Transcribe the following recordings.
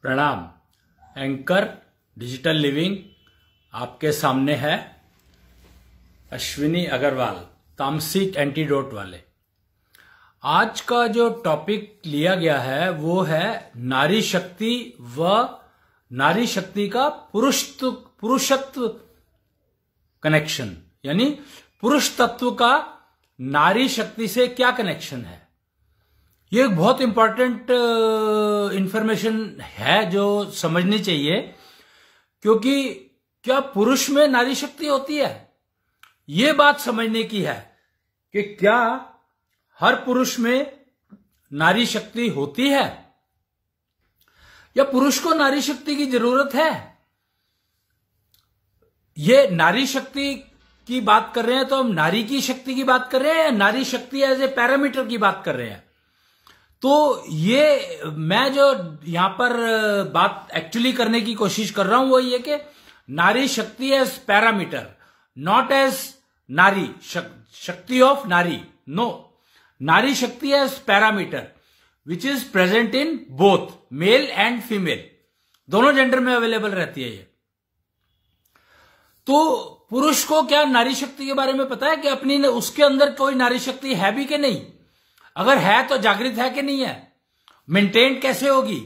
प्रणाम। Anchor digital living आपके सामने है। अश्विनी अग्रवाल, तामसिक एंटीडोट वाले। आज का जो टॉपिक लिया गया है वो है नारी शक्ति व नारी शक्ति का पुरुषत्व कनेक्शन, यानी पुरुष तत्व का नारी शक्ति से क्या कनेक्शन है। ये एक बहुत इंपॉर्टेंट इंफॉर्मेशन है जो समझनी चाहिए, क्योंकि क्या पुरुष में नारी शक्ति होती है, ये बात समझने की है कि क्या हर पुरुष में नारी शक्ति होती है या पुरुष को नारी शक्ति की जरूरत है। ये नारी शक्ति की बात कर रहे हैं तो हम नारी की शक्ति की बात कर रहे हैं या नारी शक्ति एज ए पैरामीटर की बात कर रहे हैं। तो ये मैं जो यहां पर बात एक्चुअली करने की कोशिश कर रहा हूं वो ये कि नारी शक्ति एज पैरामीटर, नॉट एज नारी शक्ति ऑफ नारी, नो, नारी शक्ति as parameter which is present in both male and female, दोनों जेंडर में अवेलेबल रहती है ये। तो पुरुष को क्या नारी शक्ति के बारे में पता है कि अपनी उसके अंदर कोई नारी शक्ति है भी कि नहीं, अगर है तो जागृत है कि नहीं है, मेंटेन कैसे होगी।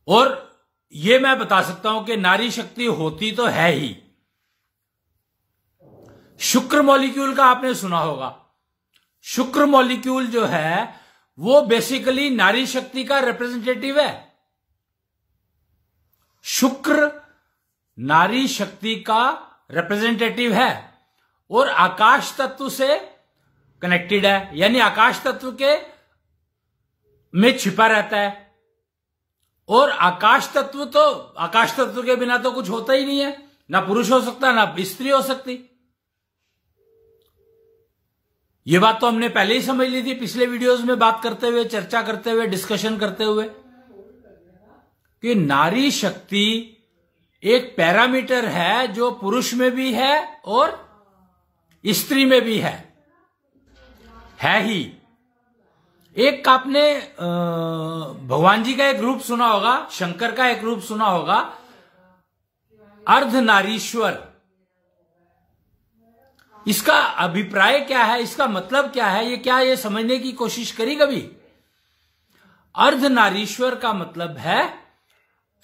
और ये मैं बता सकता हूं कि नारी शक्ति होती तो है ही। शुक्र मॉलिक्यूल का आपने सुना होगा। शुक्र मॉलिक्यूल जो है वो बेसिकली नारी शक्ति का रिप्रेजेंटेटिव है। शुक्र नारी शक्ति का रिप्रेजेंटेटिव है और आकाश तत्व से कनेक्टेड है, यानी आकाश तत्व के में छिपा रहता है। और आकाश तत्व के बिना तो कुछ होता ही नहीं है, ना पुरुष हो सकता ना स्त्री हो सकती। ये बात तो हमने पहले ही समझ ली थी पिछले वीडियोस में बात करते हुए, चर्चा करते हुए, डिस्कशन करते हुए, कि नारी शक्ति एक पैरामीटर है जो पुरुष में भी है और स्त्री में भी है ही। एक आपने भगवान जी का एक रूप सुना होगा, शंकर का एक रूप सुना होगा, अर्धनारीश्वर। इसका अभिप्राय क्या है, इसका मतलब क्या है, ये समझने की कोशिश करी कभी। अर्धनारीश्वर का मतलब है,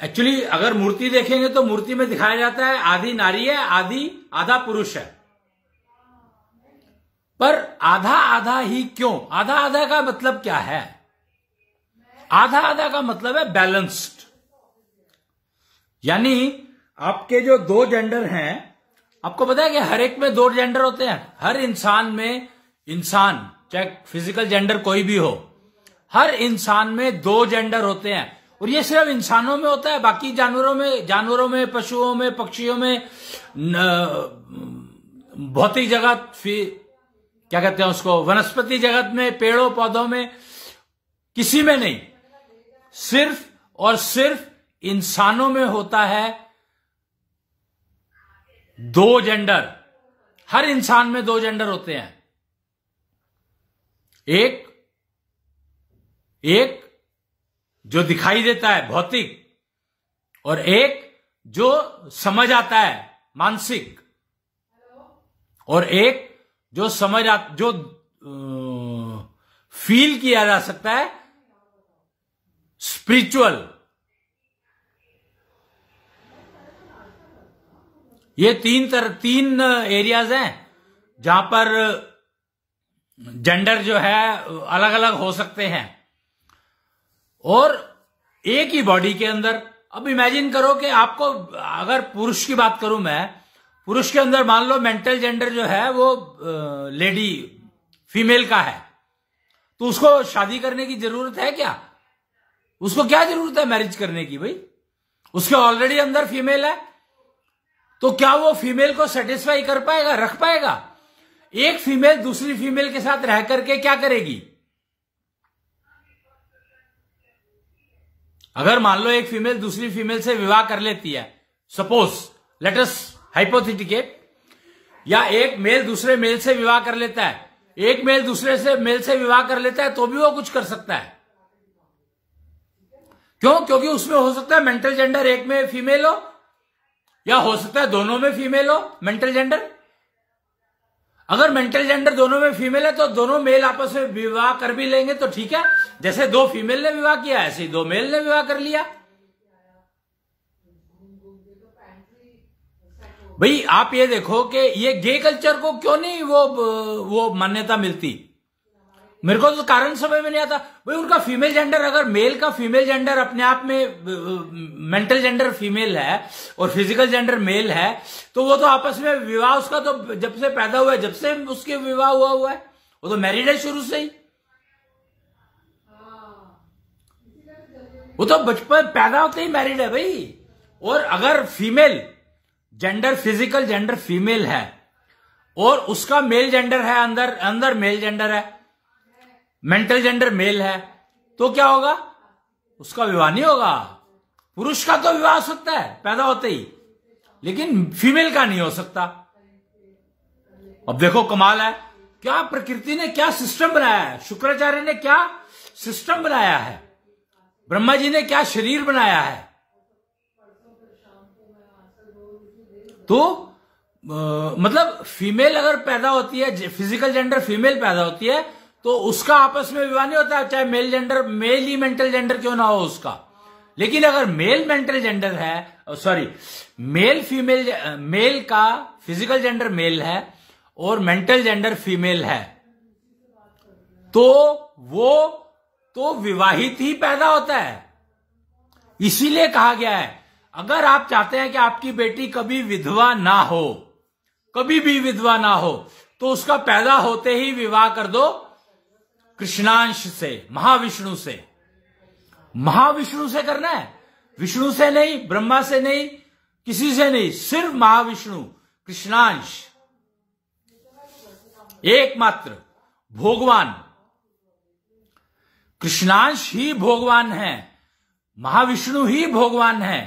एक्चुअली अगर मूर्ति देखेंगे तो मूर्ति में दिखाया जाता है आधी नारी है, आधा पुरुष है। पर आधा आधा ही क्यों? आधा आधा का मतलब क्या है? आधा आधा का मतलब है बैलेंस्ड, यानी आपके जो दो जेंडर हैं, आपको पता है कि हर एक में दो जेंडर होते हैं। हर इंसान में, इंसान चाहे फिजिकल जेंडर कोई भी हो, हर इंसान में दो जेंडर होते हैं। और ये सिर्फ इंसानों में होता है, बाकी जानवरों में, पशुओं में, पक्षियों में, भौतिक जगत, क्या कहते हैं उसको, वनस्पति जगत में, पेड़ों पौधों में, किसी में नहीं। सिर्फ और सिर्फ इंसानों में होता है दो जेंडर। हर इंसान में दो जेंडर होते हैं, एक जो दिखाई देता है भौतिक, और एक जो समझ आता है मानसिक, और एक जो जो फील किया जा सकता है स्पिरिचुअल। ये तीन एरियाज हैं जहां पर जेंडर जो है अलग अलग हो सकते हैं। और एक ही बॉडी के अंदर, अब इमेजिन करो कि आपको, अगर पुरुष की बात करूं मैं, पुरुष के अंदर मान लो मेंटल जेंडर जो है वो लेडी, फीमेल का है, तो उसको शादी करने की जरूरत है क्या? उसको क्या जरूरत है मैरिज करने की भाई? उसके ऑलरेडी अंदर फीमेल है, तो क्या वो फीमेल को सेटिस्फाई कर पाएगा, रख पाएगा? एक फीमेल दूसरी फीमेल के साथ रह करके क्या करेगी? अगर मान लो एक फीमेल दूसरी फीमेल से विवाह कर लेती है, सपोज लेट अस हाइपोथेटिकल, या एक मेल दूसरे मेल से विवाह कर लेता है, एक मेल दूसरे से मेल से विवाह कर लेता है, तो भी वो कुछ कर सकता है। क्यों? क्योंकि उसमें हो सकता है मेंटल जेंडर एक में फीमेल हो, या हो सकता है दोनों में फीमेल हो मेंटल जेंडर। अगर मेंटल जेंडर दोनों में फीमेल है तो दोनों मेल आपस में विवाह कर भी लेंगे तो ठीक है, जैसे दो फीमेल ने विवाह किया ऐसे ही दो मेल ने विवाह कर लिया। भाई आप ये देखो कि ये गे कल्चर को क्यों नहीं वो मान्यता मिलती, मेरे को तो कारण समझ में नहीं आता। भाई उनका फीमेल जेंडर, अगर मेल का फीमेल जेंडर अपने आप में मेंटल जेंडर फीमेल है और फिजिकल जेंडर मेल है, तो वो तो आपस में विवाह उसका तो जब से पैदा हुआ है, जब से उसके विवाह हुआ है, वो तो मैरिड है शुरू से ही, वो तो बचपन पैदा होते ही मैरिड है भाई। और अगर female gender physical gender female है और उसका मेल जेंडर है, अंदर मेल जेंडर है, मेंटल जेंडर मेल है, तो क्या होगा? उसका विवाह नहीं होगा। पुरुष का तो विवाह हो सकता है पैदा होते ही, लेकिन फीमेल का नहीं हो सकता। अब देखो कमाल है, क्या प्रकृति ने क्या सिस्टम बनाया है, शुक्राचार्य ने क्या सिस्टम बनाया है, ब्रह्मा जी ने क्या शरीर बनाया है। तो मतलब फीमेल अगर पैदा होती है, फिजिकल जेंडर फीमेल पैदा होती है, तो उसका आपस में विवाह नहीं होता, चाहे मेल ही मेंटल जेंडर क्यों ना हो उसका। लेकिन अगर मेल मेंटल जेंडर है, सॉरी मेल का फिजिकल जेंडर मेल है और मेंटल जेंडर फीमेल है, तो वो तो विवाहित ही पैदा होता है। इसीलिए कहा गया है, अगर आप चाहते हैं कि आपकी बेटी कभी विधवा ना हो, कभी भी विधवा ना हो, तो उसका पैदा होते ही विवाह कर दो कृष्णांश से, महाविष्णु से। महाविष्णु से करना है, विष्णु से नहीं, ब्रह्मा से नहीं, किसी से नहीं, सिर्फ महाविष्णु कृष्णांश, एकमात्र भगवान कृष्णांश ही भगवान है, महाविष्णु ही भगवान है।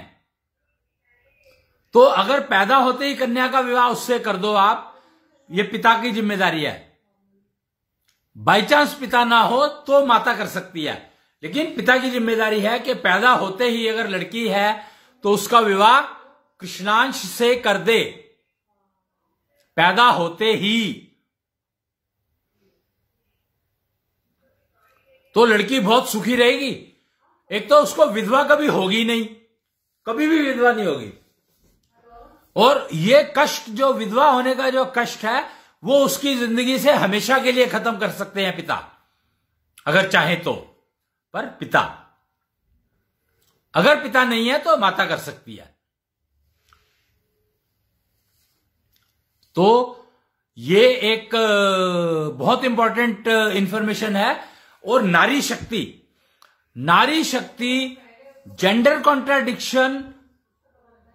तो अगर पैदा होते ही कन्या का विवाह उससे कर दो आप, ये पिता की जिम्मेदारी है। बाई चांस पिता ना हो तो माता कर सकती है, लेकिन पिता की जिम्मेदारी है कि पैदा होते ही अगर लड़की है तो उसका विवाह कृष्णांश से कर दे, पैदा होते ही। तो लड़की बहुत सुखी रहेगी। एक तो उसको विधवा कभी होगी नहीं, कभी भी विधवा नहीं होगी। और ये कष्ट, जो विधवा होने का जो कष्ट है, वो उसकी जिंदगी से हमेशा के लिए खत्म कर सकते हैं पिता, अगर चाहे तो। पर पिता, अगर पिता नहीं है तो माता कर सकती है। तो ये एक बहुत इंपॉर्टेंट इंफॉर्मेशन है। और नारी शक्ति, नारी शक्ति जेंडर कॉन्ट्राडिक्शन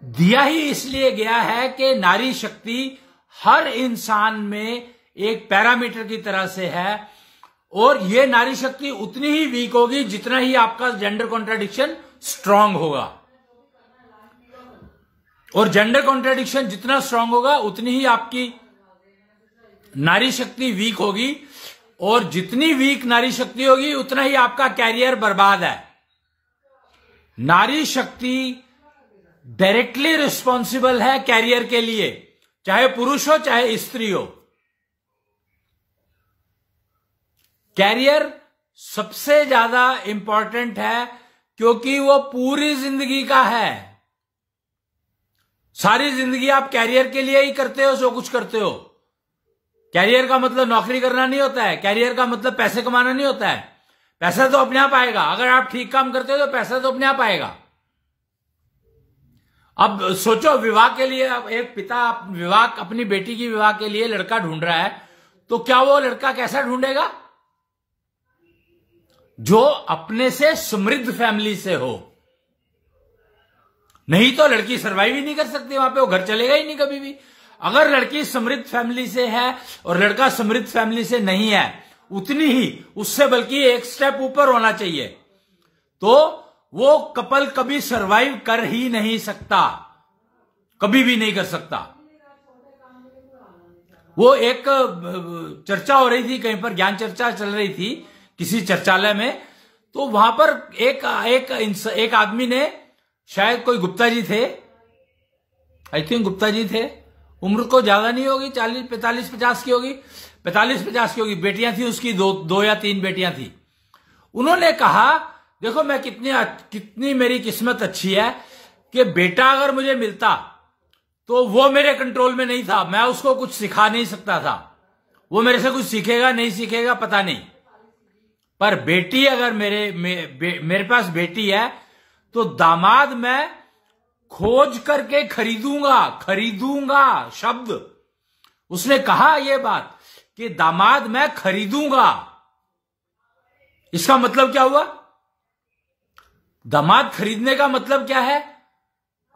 दिया ही इसलिए गया है कि नारी शक्ति हर इंसान में एक पैरामीटर की तरह से है, और ये नारी शक्ति उतनी ही वीक होगी जितना ही आपका जेंडर कॉन्ट्राडिक्शन स्ट्रांग होगा। और जेंडर कॉन्ट्राडिक्शन जितना स्ट्रांग होगा उतनी ही आपकी नारी शक्ति वीक होगी, और जितनी वीक नारी शक्ति होगी उतना ही आपका कैरियर बर्बाद है। नारी शक्ति डायरेक्टली रिस्पॉन्सिबल है कैरियर के लिए, चाहे पुरुष हो चाहे स्त्री हो। कैरियर सबसे ज्यादा इंपॉर्टेंट है, क्योंकि वो पूरी जिंदगी का है। सारी जिंदगी आप कैरियर के लिए ही करते हो जो कुछ करते हो। कैरियर का मतलब नौकरी करना नहीं होता है, कैरियर का मतलब पैसे कमाना नहीं होता है। पैसा तो अपने आप आएगा, अगर आप ठीक काम करते हो तो पैसा तो अपने आप आएगा। अब सोचो, विवाह के लिए एक पिता विवाह, अपनी बेटी की विवाह के लिए लड़का ढूंढ रहा है, तो क्या वो लड़का कैसा ढूंढेगा? जो अपने से समृद्ध फैमिली से हो। नहीं तो लड़की सरवाइव ही नहीं कर सकती वहां पे, वो घर चलेगा ही नहीं कभी भी। अगर लड़की समृद्ध फैमिली से है और लड़का समृद्ध फैमिली से नहीं है, उतनी ही, उससे बल्कि एक स्टेप ऊपर होना चाहिए, तो वो कपल कभी सरवाइव कर ही नहीं सकता, कभी भी नहीं कर सकता। वो एक चर्चा हो रही थी कहीं पर, ज्ञान चर्चा चल रही थी किसी चर्चालय में, तो वहां पर एक आदमी ने, शायद कोई गुप्ता जी थे, आई थिंक गुप्ता जी थे, उम्र को ज्यादा नहीं होगी, 40 45 50 की होगी, 45 50 की होगी, बेटियां थी उसकी, दो या तीन बेटियां थी। उन्होंने कहा देखो मैं कितनी मेरी किस्मत अच्छी है कि बेटा अगर मुझे मिलता तो वो मेरे कंट्रोल में नहीं था, मैं उसको कुछ सिखा नहीं सकता था, वो मेरे से कुछ सीखेगा नहीं सीखेगा पता नहीं, पर बेटी अगर मेरे पास बेटी है तो दामाद मैं खोज करके खरीदूंगा शब्द उसने कहा, यह बात कि दामाद मैं खरीदूंगा। इसका मतलब क्या हुआ? दामाद खरीदने का मतलब क्या है?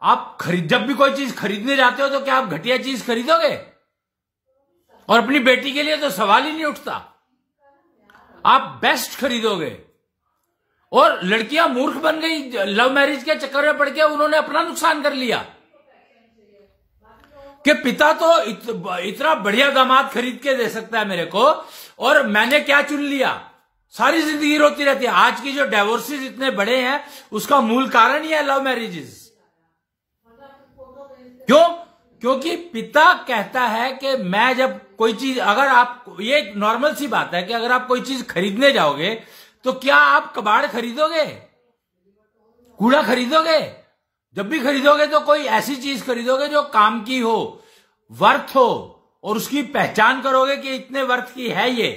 आप जब भी कोई चीज खरीदने जाते हो तो क्या आप घटिया चीज खरीदोगे? और अपनी बेटी के लिए तो सवाल ही नहीं उठता, आप बेस्ट खरीदोगे। और लड़कियां मूर्ख बन गई, लव मैरिज के चक्कर में पड़ के उन्होंने अपना नुकसान कर लिया कि पिता तो इतना बढ़िया दामाद खरीद के दे सकता है मेरे को, और मैंने क्या चुन लिया, सारी जिंदगी रोती रहती है। आज की जो डाइवोर्सेस इतने बड़े हैं उसका मूल कारण ही है लव मैरिजेस। क्यों? क्योंकि पिता कहता है कि मैं जब कोई चीज, अगर आप, ये एक नॉर्मल सी बात है कि अगर आप कोई चीज खरीदने जाओगे तो क्या आप कबाड़ खरीदोगे, कूड़ा खरीदोगे? जब भी खरीदोगे तो कोई ऐसी चीज खरीदोगे जो काम की हो, वर्थ हो, और उसकी पहचान करोगे कि इतने वर्थ की है ये,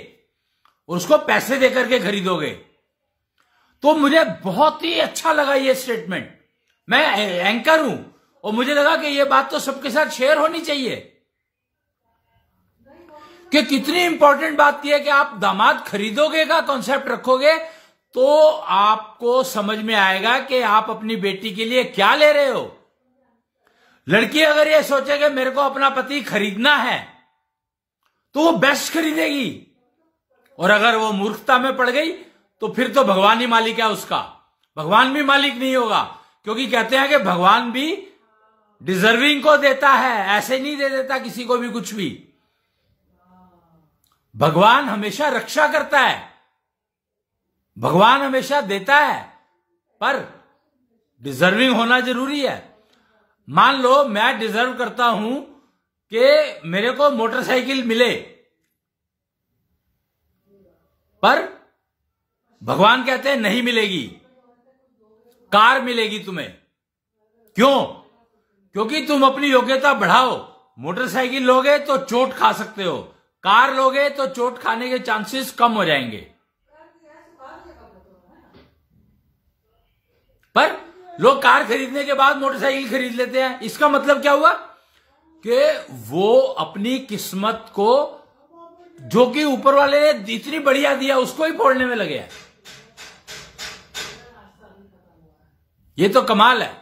और उसको पैसे देकर के खरीदोगे। तो मुझे बहुत ही अच्छा लगा ये स्टेटमेंट। मैं एंकर हूं और मुझे लगा कि ये बात तो सबके साथ शेयर होनी चाहिए कि कितनी इंपॉर्टेंट बात यह है कि आप दामाद खरीदोगे का कॉन्सेप्ट रखोगे तो आपको समझ में आएगा कि आप अपनी बेटी के लिए क्या ले रहे हो। लड़की अगर ये सोचे कि मेरे को अपना पति खरीदना है तो वो बेस्ट खरीदेगी, और अगर वो मूर्खता में पड़ गई तो फिर तो भगवान ही मालिक है उसका, भगवान भी मालिक नहीं होगा। क्योंकि कहते हैं कि भगवान भी डिजर्विंग को देता है, ऐसे नहीं दे देता किसी को भी कुछ भी। भगवान हमेशा रक्षा करता है, भगवान हमेशा देता है, पर डिजर्विंग होना जरूरी है। मान लो मैं डिजर्व करता हूं कि मेरे को मोटरसाइकिल मिले, पर भगवान कहते हैं नहीं मिलेगी, कार मिलेगी तुम्हें। क्यों? क्योंकि तुम अपनी योग्यता बढ़ाओ। मोटरसाइकिल लोगे तो चोट खा सकते हो, कार लोगे तो चोट खाने के चांसेस कम हो जाएंगे। पर लोग कार खरीदने के बाद मोटरसाइकिल खरीद लेते हैं। इसका मतलब क्या हुआ कि वो अपनी किस्मत को, जो कि ऊपर वाले ने इतनी बढ़िया दिया, उसको ही फोड़ने में लगे हैं। ये तो कमाल है,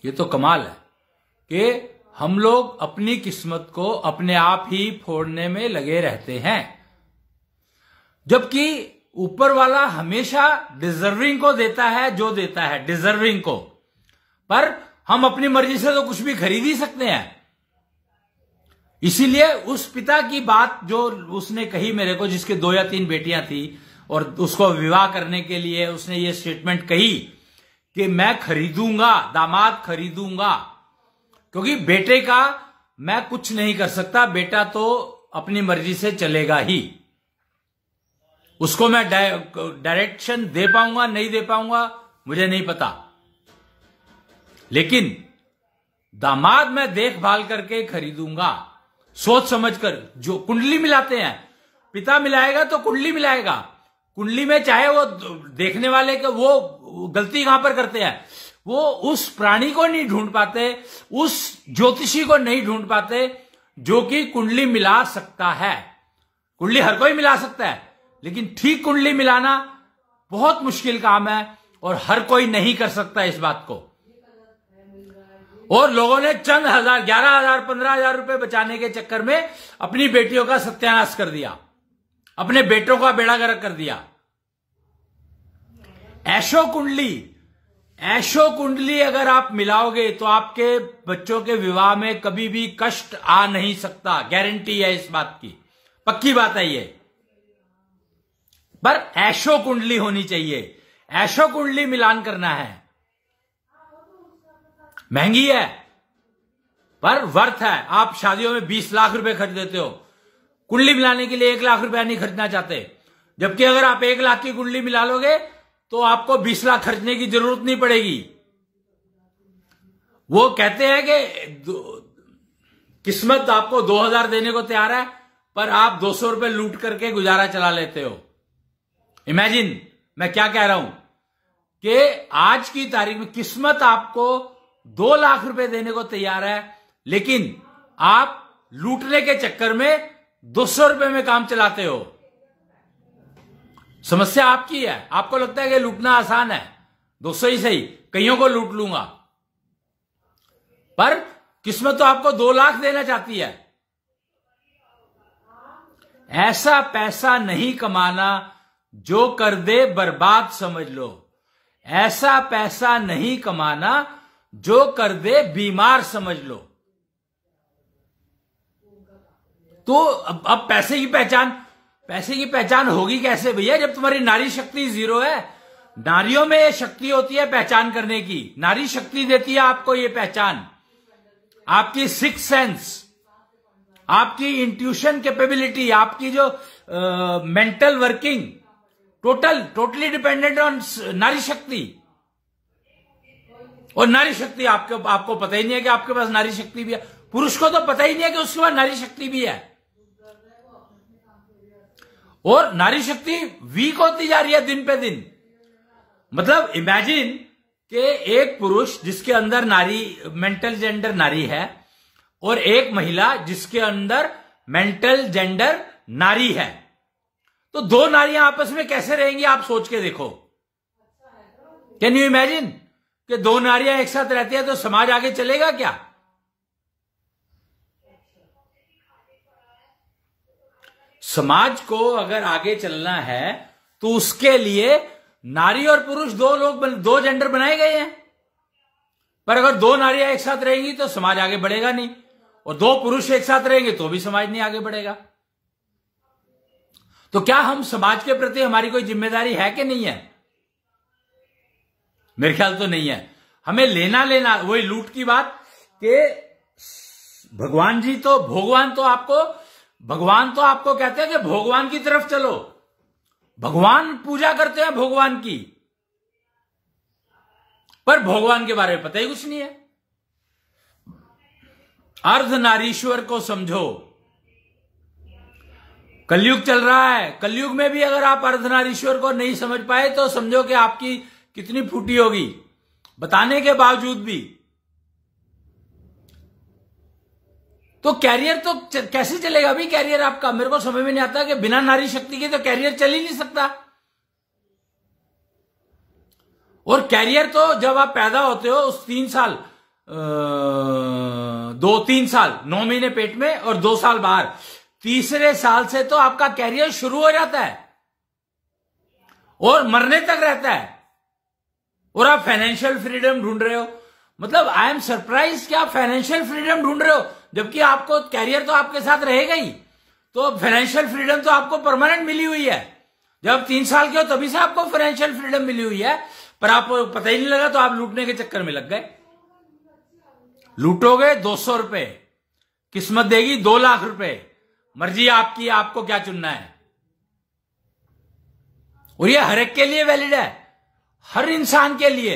ये तो कमाल है कि हम लोग अपनी किस्मत को अपने आप ही फोड़ने में लगे रहते हैं, जबकि ऊपर वाला हमेशा डिजर्विंग को देता है, जो देता है डिजर्विंग को। पर हम अपनी मर्जी से तो कुछ भी खरीद ही सकते हैं। इसीलिए उस पिता की बात जो उसने कही मेरे को, जिसके 2 या 3 बेटियां थी और उसको विवाह करने के लिए उसने ये स्टेटमेंट कही कि मैं खरीदूंगा, दामाद खरीदूंगा, क्योंकि बेटे का मैं कुछ नहीं कर सकता, बेटा तो अपनी मर्जी से चलेगा ही। उसको मैं डायरेक्शन दे पाऊंगा नहीं दे पाऊंगा मुझे नहीं पता, लेकिन दामाद मैं देखभाल करके खरीदूंगा, सोच समझकर। जो कुंडली मिलाते हैं, पिता मिलाएगा तो कुंडली मिलाएगा। कुंडली में चाहे वो देखने वाले के, वो गलती कहां पर करते हैं, वो उस प्राणी को नहीं ढूंढ पाते, उस ज्योतिषी को नहीं ढूंढ पाते जो कि कुंडली मिला सकता है। कुंडली हर कोई मिला सकता है, लेकिन ठीक कुंडली मिलाना बहुत मुश्किल काम है और हर कोई नहीं कर सकता इस बात को। और लोगों ने चंद हजार, 11,000 15,000 रुपए बचाने के चक्कर में अपनी बेटियों का सत्यानाश कर दिया, अपने बेटों का बेड़ा गर्क कर दिया। ऐशो कुंडली अगर आप मिलाओगे तो आपके बच्चों के विवाह में कभी भी कष्ट आ नहीं सकता, गारंटी है इस बात की, पक्की बात है ये। पर ऐशो कुंडली होनी चाहिए, ऐशो कुंडली मिलान करना है। महंगी है पर वर्थ है। आप शादियों में 20 लाख रुपए खर्च देते हो, कुंडली मिलाने के लिए 1 लाख रुपया नहीं खर्चना चाहते, जबकि अगर आप 1 लाख की कुंडली मिला लोगे तो आपको 20 लाख खर्चने की जरूरत नहीं पड़ेगी। वो कहते हैं कि किस्मत आपको 2000 देने को तैयार है, पर आप 200 रुपए लूट करके गुजारा चला लेते हो। इमेजिन मैं क्या कह रहा हूं कि आज की तारीख में किस्मत आपको 2 लाख रुपए देने को तैयार है, लेकिन आप लूटने के चक्कर में 200 रुपए में काम चलाते हो। समस्या आपकी है। आपको लगता है कि लूटना आसान है, 200 ही सही, कईयों को लूट लूंगा, पर किस्मत तो आपको 2 लाख देना चाहती है। ऐसा पैसा नहीं कमाना जो कर दे बर्बाद समझ लो, ऐसा पैसा नहीं कमाना जो कर दे बीमार समझ लो। तो अब पैसे की पहचान होगी कैसे भैया, जब तुम्हारी नारी शक्ति 0 है। नारियों में ये शक्ति होती है पहचान करने की, नारी शक्ति देती है आपको ये पहचान, आपकी 6th सेंस, आपकी इंट्यूशन कैपेबिलिटी, आपकी जो mental working, totally dependent on नारी शक्ति। और नारी शक्ति आपको पता ही नहीं है कि आपके पास नारी शक्ति भी है। पुरुष को तो पता ही नहीं है कि उसके पास नारी शक्ति भी है, और नारी शक्ति वीक होती जा रही है दिन पे दिन। मतलब इमेजिन कि एक पुरुष जिसके अंदर मेंटल जेंडर नारी है, और एक महिला जिसके अंदर मेंटल जेंडर नारी है, तो 2 नारियां आपस में कैसे रहेंगी आप सोच के देखो। कैन यू इमेजिन कि 2 नारियां एक साथ रहती है तो समाज आगे चलेगा क्या? समाज को अगर आगे चलना है तो उसके लिए नारी और पुरुष 2 जेंडर बनाए गए हैं, पर अगर 2 नारियां एक साथ रहेंगी तो समाज आगे बढ़ेगा नहीं, और 2 पुरुष एक साथ रहेंगे तो भी समाज नहीं आगे बढ़ेगा। तो क्या हम समाज के प्रति हमारी कोई जिम्मेदारी है कि नहीं है? मेरे ख्याल तो नहीं है। हमें लेना वही लूट की बात कि भगवान तो आपको कहते हैं कि भगवान की तरफ चलो, भगवान पूजा करते हैं भगवान की, पर भगवान के बारे में पता ही कुछ नहीं है। अर्धनारीश्वर को समझो। कलयुग चल रहा है, कलयुग में भी अगर आप अर्धनारीश्वर को नहीं समझ पाए तो समझो कि आपकी कितनी फूटी होगी, बताने के बावजूद भी। तो कैरियर तो कैसे चलेगा भाई कैरियर आपका? मेरे को समझ में नहीं आता कि बिना नारी शक्ति के तो कैरियर चल ही नहीं सकता। और कैरियर तो जब आप पैदा होते हो उस 3 साल 2-3 साल 9 महीने पेट में और 2 साल बाहर, तीसरे साल से तो आपका कैरियर शुरू हो जाता है और मरने तक रहता है, और आप फाइनेंशियल फ्रीडम ढूंढ रहे हो। मतलब आई एम सरप्राइज कि आप फाइनेंशियल फ्रीडम ढूंढ रहे हो, जबकि आपको कैरियर तो आपके साथ रहेगा ही। तो फाइनेंशियल फ्रीडम तो आपको परमानेंट मिली हुई है। जब 3 साल के हो तभी से आपको फाइनेंशियल फ्रीडम मिली हुई है, पर आपको पता ही नहीं लगा तो आप लूटने के चक्कर में लग गए। लूटोगे 200 रुपए, किस्मत देगी 2 लाख रुपए, मर्जी आपकी, आपको क्या चुनना है। और ये हर एक के लिए वैलिड है, हर इंसान के लिए,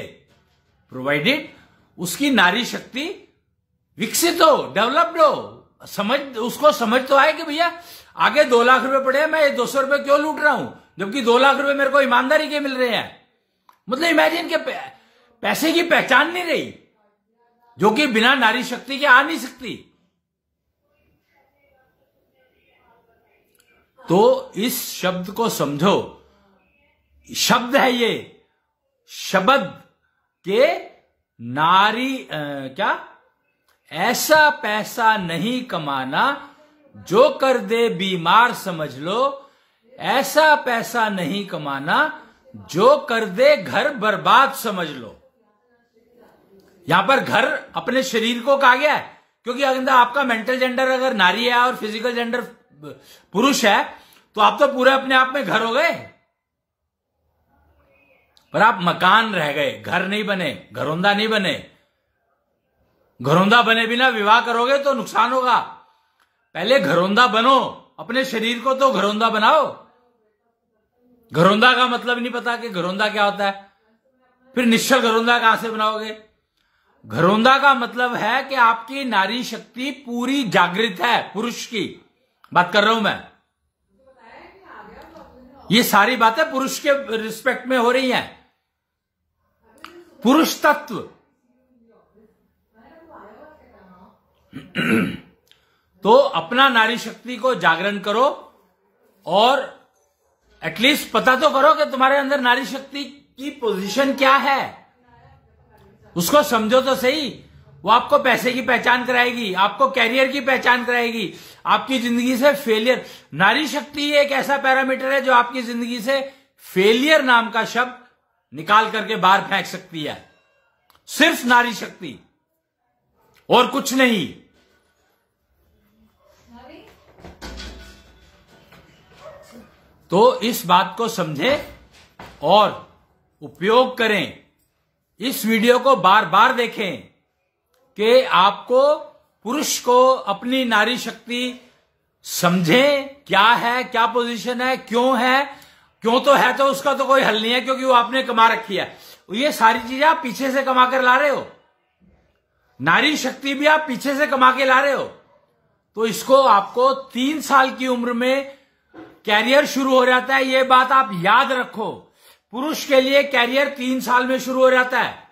प्रोवाइडेड उसकी नारी शक्ति विकसित हो, डेवलप्ड हो, उसको समझ तो आए कि भैया आगे 2 लाख रुपए पड़े हैं, मैं ये 200 रुपए क्यों लूट रहा हूं, जबकि 2 लाख रुपए मेरे को ईमानदारी के मिल रहे हैं। मतलब इमेजिन के पैसे की पहचान नहीं रही, जो कि बिना नारी शक्ति के आ नहीं सकती। तो इस शब्द को समझो, शब्द है ये, शब्द के नारी क्या, ऐसा पैसा नहीं कमाना जो कर दे बीमार समझ लो, ऐसा पैसा नहीं कमाना जो कर दे घर बर्बाद समझ लो। यहां पर घर अपने शरीर को कहा गया है, क्योंकि अगर आपका मेंटल जेंडर अगर नारी है और फिजिकल जेंडर पुरुष है तो आप तो पूरे अपने आप में घर हो गए। पर आप मकान रह गए, घर नहीं बने, घरौंदा नहीं बने। घरौंदा बने बिना विवाह करोगे तो नुकसान होगा। पहले घरौंदा बनो, अपने शरीर को तो घरौंदा बनाओ। घरौंदा का मतलब नहीं पता कि घरौंदा क्या होता है, फिर निश्चल घरौंदा कहां से बनाओगे। घरौंदा का मतलब है कि आपकी नारी शक्ति पूरी जागृत है। पुरुष की बात कर रहा हूं मैं। ये सारी बातें पुरुष के रिस्पेक्ट में हो रही हैं। पुरुष तत्व तो अपना नारी शक्ति को जागरण करो और एटलीस्ट पता तो करो कि तुम्हारे अंदर नारी शक्ति की पोजीशन क्या है। उसको समझो तो सही। वो आपको पैसे की पहचान कराएगी, आपको कैरियर की पहचान कराएगी, आपकी जिंदगी से फेलियर। नारी शक्ति एक ऐसा पैरामीटर है जो आपकी जिंदगी से फेलियर नाम का शब्द निकाल करके बाहर फेंक सकती है। सिर्फ नारी शक्ति और कुछ नहीं। तो इस बात को समझें और उपयोग करें। इस वीडियो को बार बार देखें कि आपको पुरुष को अपनी नारी शक्ति समझें, क्या है, क्या पोजीशन है, क्यों है। क्यों तो है तो उसका तो कोई हल नहीं है, क्योंकि वो आपने कमा रखी है। ये सारी चीजें आप पीछे से कमा कर ला रहे हो। नारी शक्ति भी आप पीछे से कमा के ला रहे हो। तो इसको आपको 3 साल की उम्र में कैरियर शुरू हो जाता है। ये बात आप याद रखो। पुरुष के लिए कैरियर 3 साल में शुरू हो जाता है।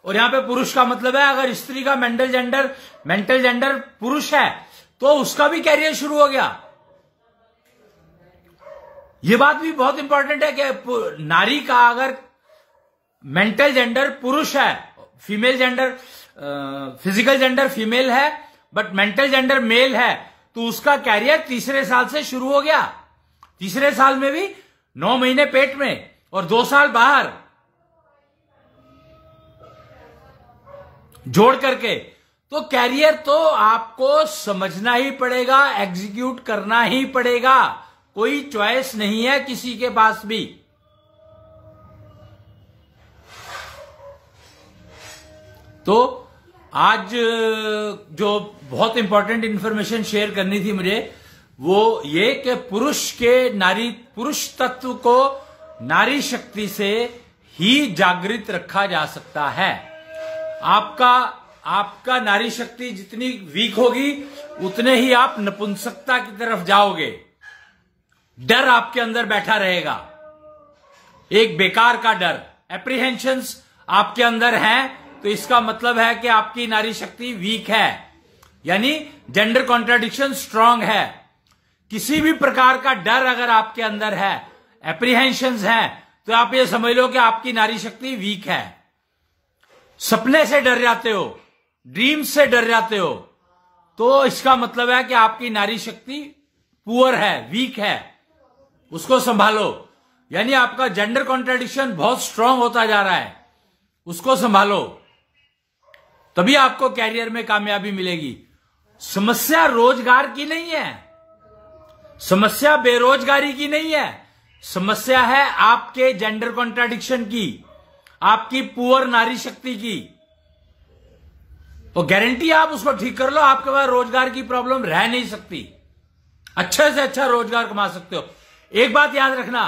और यहां पे पुरुष का मतलब है, अगर स्त्री का मेंटल जेंडर पुरुष है तो उसका भी कैरियर शुरू हो गया। यह बात भी बहुत इंपॉर्टेंट है कि नारी का अगर मेंटल जेंडर पुरुष है, female gender, physical gender female है बट मेंटल जेंडर मेल है, तो उसका कैरियर 3रे साल से शुरू हो गया। 3रे साल में भी 9 महीने पेट में और 2 साल बाहर जोड़ करके। तो कैरियर तो आपको समझना ही पड़ेगा, एग्जीक्यूट करना ही पड़ेगा। कोई चॉइस नहीं है किसी के पास भी। तो आज जो बहुत इंपॉर्टेंट इंफॉर्मेशन शेयर करनी थी मुझे, वो ये कि पुरुष तत्व को नारी शक्ति से ही जागृत रखा जा सकता है। आपका नारी शक्ति जितनी वीक होगी उतने ही आप नपुंसकता की तरफ जाओगे। डर आपके अंदर बैठा रहेगा, एक बेकार का डर, एप्रीहेंशंस आपके अंदर हैं। तो इसका मतलब है कि आपकी नारी शक्ति वीक है, यानी जेंडर कॉन्ट्राडिक्शन स्ट्रांग है। किसी भी प्रकार का डर अगर आपके अंदर है, एप्रीहेंशंस है, तो आप ये समझ लो कि आपकी नारी शक्ति वीक है। सपने से डर जाते हो, ड्रीम्स से डर जाते हो, तो इसका मतलब है कि आपकी नारी शक्ति पुअर है, वीक है। उसको संभालो। यानी आपका जेंडर कॉन्ट्राडिक्शन बहुत स्ट्रांग होता जा रहा है, उसको संभालो, तभी आपको कैरियर में कामयाबी मिलेगी। समस्या रोजगार की नहीं है, समस्या बेरोजगारी की नहीं है, समस्या है आपके जेंडर कॉन्ट्राडिक्शन की, आपकी पुअर नारी शक्ति की। तो गारंटी आप उसको ठीक कर लो, आपके पास रोजगार की प्रॉब्लम रह नहीं सकती। अच्छे से अच्छा रोजगार कमा सकते हो। एक बात याद रखना,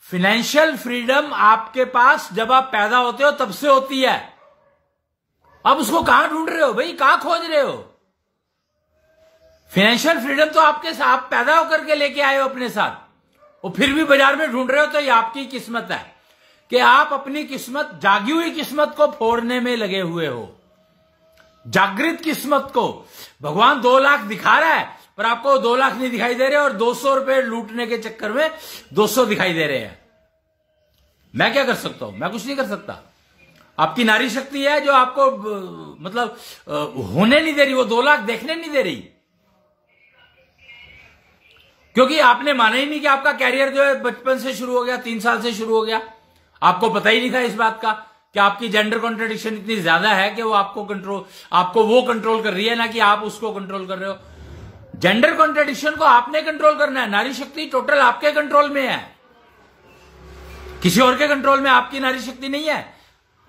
फाइनेंशियल फ्रीडम आपके पास जब आप पैदा होते हो तब से होती है। अब उसको कहां ढूंढ रहे हो भाई, कहां खोज रहे हो? फाइनेंशियल फ्रीडम तो आपके साथ आप पैदा होकर के लेके आए हो अपने साथ, और फिर भी बाजार में ढूंढ रहे हो। तो ये आपकी किस्मत है कि आप अपनी किस्मत, जागी हुई किस्मत को फोड़ने में लगे हुए हो। जागृत किस्मत को भगवान 2 लाख दिखा रहा है, पर आपको 2 लाख नहीं दिखाई दे रहे, और 200 रुपए लूटने के चक्कर में 200 दिखाई दे रहे हैं। मैं क्या कर सकता हूं? मैं कुछ नहीं कर सकता। आपकी नारी शक्ति है जो आपको मतलब होने नहीं दे रही, वो 2 लाख देखने नहीं दे रही, क्योंकि आपने माना ही नहीं कि आपका कैरियर जो है बचपन से शुरू हो गया, 3 साल से शुरू हो गया। आपको पता ही नहीं था इस बात का कि आपकी जेंडर कॉन्ट्राडिक्शन इतनी ज्यादा है कि वो आपको कंट्रोल कर रही है, ना कि आप उसको कंट्रोल कर रहे हो। जेंडर कॉन्ट्राडिक्शन को आपने कंट्रोल करना है। नारी शक्ति टोटल आपके कंट्रोल में है। किसी और के कंट्रोल में आपकी नारी शक्ति नहीं है।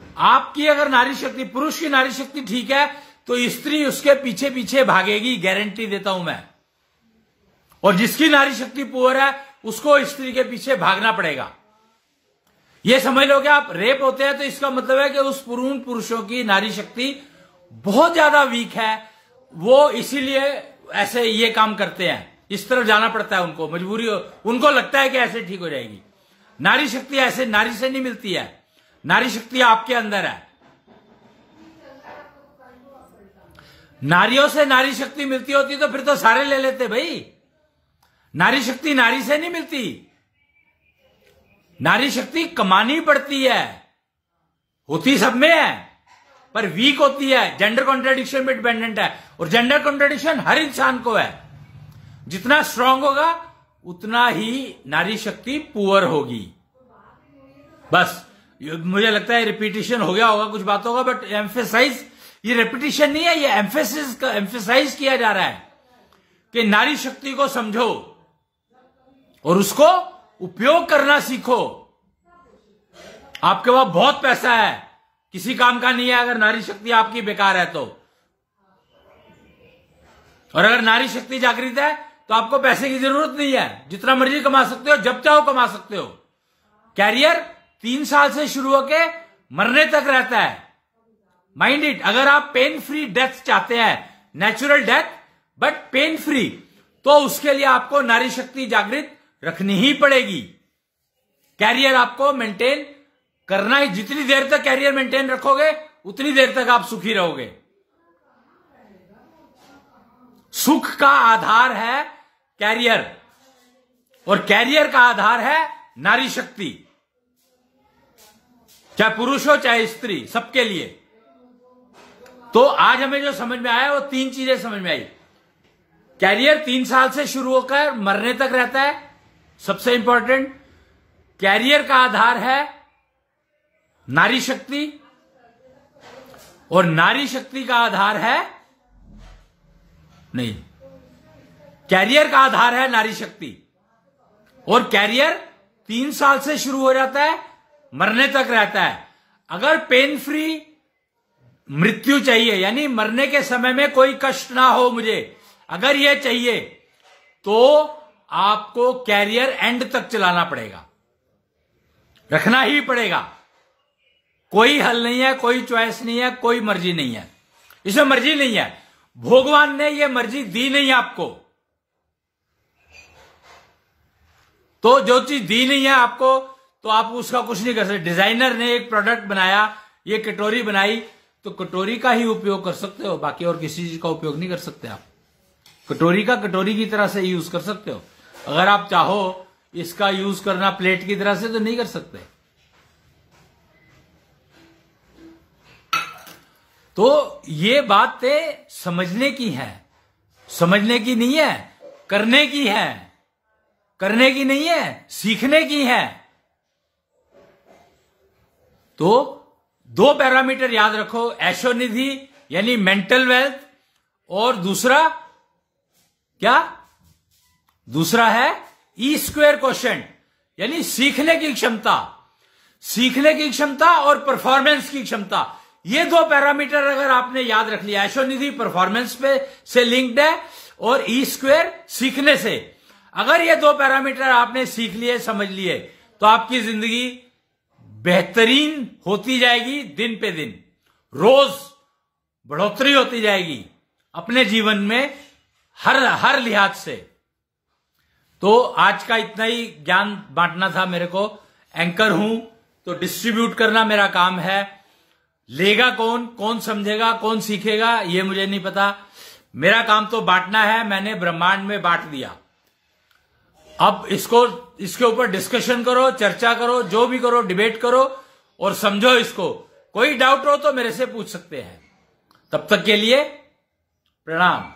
आपकी अगर नारी शक्ति, पुरुष की नारी शक्ति ठीक है तो स्त्री उसके पीछे पीछे भागेगी, गारंटी देता हूं मैं। और जिसकी नारी शक्ति पुअर है उसको स्त्री के पीछे भागना पड़ेगा। यह समझ लो कि आप रेप होते हैं तो इसका मतलब है कि उस पुरुषों की नारी शक्ति बहुत ज्यादा वीक है, वो इसीलिए ऐसे ये काम करते हैं, इस तरफ जाना पड़ता है उनको, मजबूरी हो, उनको लगता है कि ऐसे ठीक हो जाएगी। नारी शक्ति ऐसे नारी से नहीं मिलती है, नारी शक्ति आपके अंदर है। नारियों से नारी शक्ति मिलती होती तो फिर तो सारे ले लेते भाई। नारी शक्ति नारी से नहीं मिलती, नारी शक्ति कमानी पड़ती है, होती सब में है पर वीक होती है, जेंडर कॉन्ट्राडिक्शन पे डिपेंडेंट है। और जेंडर कॉन्ट्राडिक्शन हर इंसान को है, जितना स्ट्रांग होगा उतना ही नारी शक्ति पुअर होगी। बस मुझे लगता है रिपीटिशन हो गया होगा कुछ बातों का, बट एम्फेसाइज, ये रिपीटिशन नहीं है, ये एम्फेसाइज किया जा रहा है कि नारी शक्ति को समझो और उसको उपयोग करना सीखो। आपके पास बहुत पैसा है, किसी काम का नहीं है अगर नारी शक्ति आपकी बेकार है तो। और अगर नारी शक्ति जागृत है तो आपको पैसे की जरूरत नहीं है, जितना मर्जी कमा सकते हो, जब चाहो कमा सकते हो। कैरियर 3 साल से शुरू होके मरने तक रहता है, माइंड इट। अगर आप पेन फ्री डेथ चाहते हैं, natural death but pain free, तो उसके लिए आपको नारी शक्ति जागृत रखनी ही पड़ेगी। कैरियर आपको मेंटेन करना ही, जितनी देर तक कैरियर मेंटेन रखोगे उतनी देर तक आप सुखी रहोगे। सुख का आधार है कैरियर और कैरियर का आधार है नारी शक्ति, चाहे पुरुष हो चाहे स्त्री, सबके लिए। तो आज हमें जो समझ में आया वो 3 चीजें समझ में आई। कैरियर 3 साल से शुरू होकर मरने तक रहता है, सबसे इंपॉर्टेंट। कैरियर का आधार है नारी शक्ति और नारी शक्ति का आधार है, नहीं, कैरियर का आधार है नारी शक्ति। और कैरियर 3 साल से शुरू हो जाता है, मरने तक रहता है। अगर पेन फ्री मृत्यु चाहिए, यानी मरने के समय में कोई कष्ट ना हो मुझे, अगर यह चाहिए तो आपको कैरियर एंड तक चलाना पड़ेगा, रखना ही पड़ेगा। कोई हल नहीं है, कोई चॉइस नहीं है, कोई मर्जी नहीं है, इसमें मर्जी नहीं है। भगवान ने यह मर्जी दी नहीं आपको, तो जो चीज दी नहीं है आपको तो आप उसका कुछ नहीं कर सकते। डिजाइनर ने एक प्रोडक्ट बनाया, ये कटोरी बनाई, तो कटोरी का ही उपयोग कर सकते हो, बाकी और किसी चीज का उपयोग नहीं कर सकते आप। कटोरी का कटोरी की तरह से यूज कर सकते हो, अगर आप चाहो इसका यूज करना प्लेट की तरह से तो नहीं कर सकते। तो ये बातें समझने की है, समझने की नहीं है, करने की है, करने की नहीं है, सीखने की है। तो 2 पैरामीटर याद रखो, ऐशोनिधि यानी मेंटल वेल्थ, और दूसरा क्या, दूसरा है E² क्वोशिएंट यानी सीखने की क्षमता, सीखने की क्षमता और परफॉर्मेंस की क्षमता। ये 2 पैरामीटर अगर आपने याद रख लिया, ऐशोनिधि परफॉर्मेंस पे से लिंक्ड है और E² सीखने से, अगर ये 2 पैरामीटर आपने सीख लिए, समझ लिए, तो आपकी जिंदगी बेहतरीन होती जाएगी, दिन पे दिन रोज बढ़ोतरी होती जाएगी अपने जीवन में हर लिहाज से। तो आज का इतना ही ज्ञान बांटना था मेरे को। एंकर हूं तो डिस्ट्रीब्यूट करना मेरा काम है। लेगा कौन, कौन समझेगा, कौन सीखेगा, ये मुझे नहीं पता। मेरा काम तो बांटना है, मैंने ब्रह्मांड में बांट दिया। अब इसके ऊपर डिस्कशन करो, चर्चा करो, जो भी करो, डिबेट करो और समझो इसको। कोई डाउट हो तो मेरे से पूछ सकते हैं। तब तक के लिए प्रणाम।